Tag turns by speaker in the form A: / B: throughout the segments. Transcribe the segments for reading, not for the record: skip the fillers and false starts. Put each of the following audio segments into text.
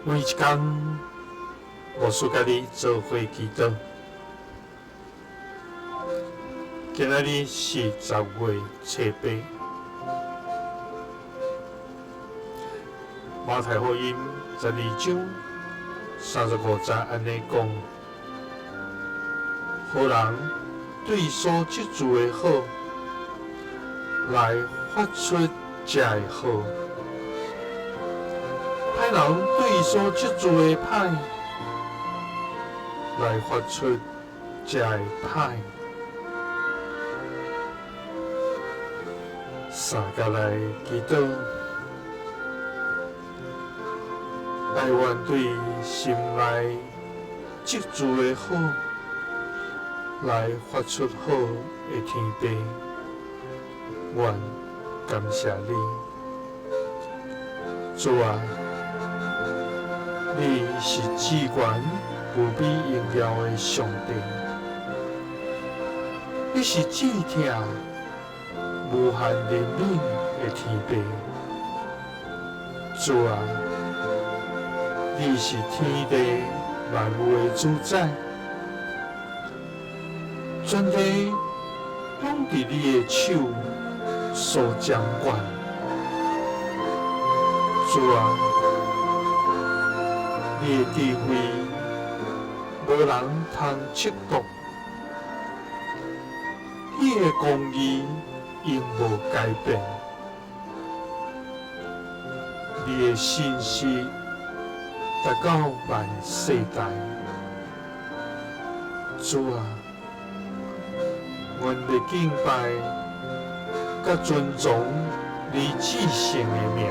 A: 每一天，牧师甲你做伙祈祷。今仔日是10月初8，马太福音12章35节安尼讲：好人对所接触的好，来发出这的好；歹人对所接触的歹，来发出这的歹。三甲来祈祷，来愿对心内接触的好，来发出好的天父，愿感谢你，主啊！你是至权无比荣耀的上帝，你是至疼无限怜悯的天父，主啊！你是天地万物的主宰，全地拢伫你的手所掌管，主啊！你的智慧无人通测度，你的公义永无改变，你的信实达到万世代。主啊，阮要敬拜甲尊重你至圣的名。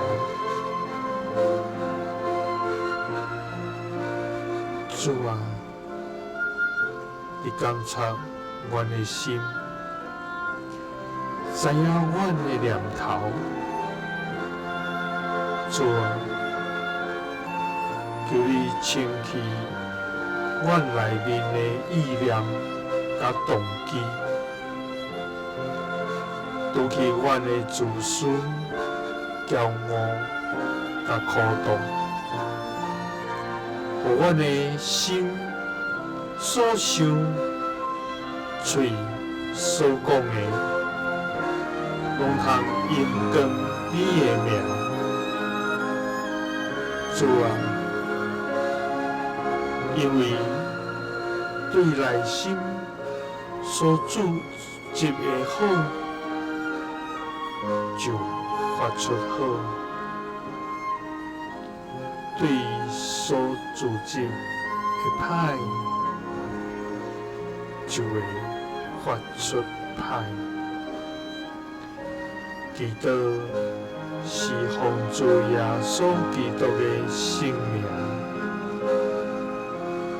A: 主啊，你监察阮的心，知影阮的念头。主啊，求你清去阮内面的意念甲动机，除去阮的自私、骄傲甲苦毒。互阮的心所想、嘴所讲的，拢通荣光你的名。主啊，因为对内心所注集的好，就发出好。对所自集的歹，就会发出歹。祈祷是奉主耶稣基督的圣名，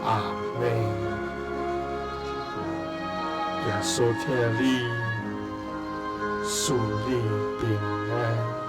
A: 阿门。耶稣听你，赐你平安。